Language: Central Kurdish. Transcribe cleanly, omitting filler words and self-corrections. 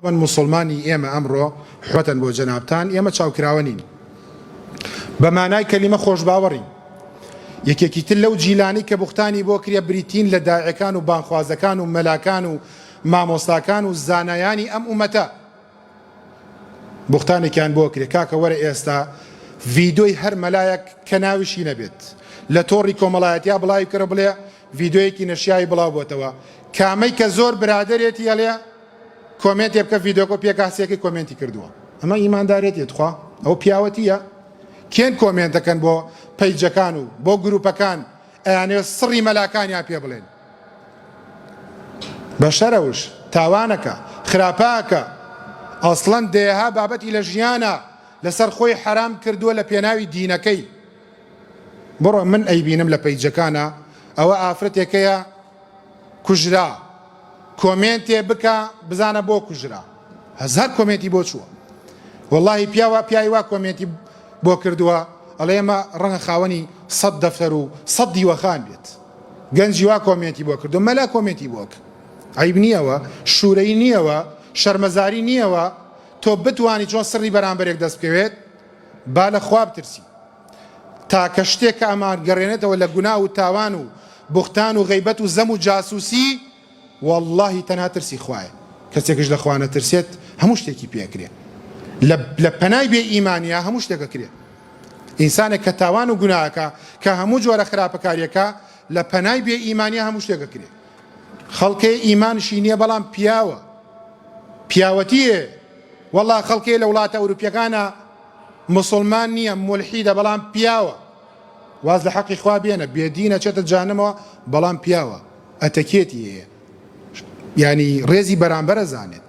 طبعا مسلمانی ئێمە ئەمڕۆ حوەتەن بۆ جەنابتان ئێمە چاوکراوە بەمانای کەلیمە خۆشباوەڕین یەکێکی تر لەو جیلانی کە بوختانی بۆ کرێ بریتین لە داعیەکان و بانخوازەکان و مەلاکان و مامۆستاکان و زانایانی ئەم ئومەتە بوختانێکیان بۆ کرێ کاکە وەرە ئێستا ڤیدۆی هەر مەلایەک کە ناویشی نەبێت لە تۆڕی کۆمەڵایەتیا بڵاوی کرە بڵێ ڤیدۆیەکی نەشیایی بڵاو بۆتەوە کامەی کە زۆر برادێتی هەڵێ کۆمنتی بکە ڤیدۆکۆ پێکاسیەکەی کۆمنتی کردووە ئەمە ئیماندارێتێت خوا ئەو پیاوەتیە کێن کۆمنتەکەن بۆ پەیجەکان و بۆ گروپەکان ئەیانێ سڕی مەلاکانیان پێ بڵێن بەشەرەوش تاوانەکە خراپاکە ئەسڵەن دێها بابەتی لە ژیانە لەسەر خۆی حرام کردووە لە پێناوی دینەکەی بڕۆ من ئەیبینم لە پەیجەکانە ئەوە ئافرەتێکەیە کوژرا کۆمنتێ بکە بزانە بۆ کوژرا هەزار کۆمنتی بۆ چووە وەڵڵاهی پیاوی وا کۆمنتی بۆ کردووە ئەڵێ ئێمە ڕەنگە خاوەنی 100 دەفتەر و 100 دیوەخان بێت گەنجی وا کۆمنتی بۆ کردو مەلا کۆمنتی بۆکە عیب نییەوە شوورەی نییەوە شەرمەزاری نییەوە تۆ بتوانی چۆن سڕی بەرامبەرێک دەست بکەوێت با لە خوا بترسی تاکە شتێک کە ئەمان گەڕێنێتەوە لە گونا و تاوان و بوختان و غەیبەت و زەم و جاسووسی واللهی تەنها ترسی خوایە کەسێکش لە خوا نەترسێت هەموو شتێکی پێکرێ لە پەنای بێ ئیمانیا هەموو شتێکە کرێ ئینسانێک کە تاوان و گوناهەکە کە هەموو جۆرە خراپەکاریەکە لە پەنای بێ ئیمانیا هەموو شتێکە کرێ خەڵکێ ئیمانشی نییە بەڵام پیاوە پیاوەتیە والله خەڵکێ لە وڵاتە ئەوروپیەکانە مسلمان نییە مولحیدە بەڵام پیاوە واز لە حەقی خوا بێنە بێدینە چێتە جانمەوە بەڵام پیاوە ئەتەکێتی هەیە یعنی ڕێزی بەرامبەرە زانێت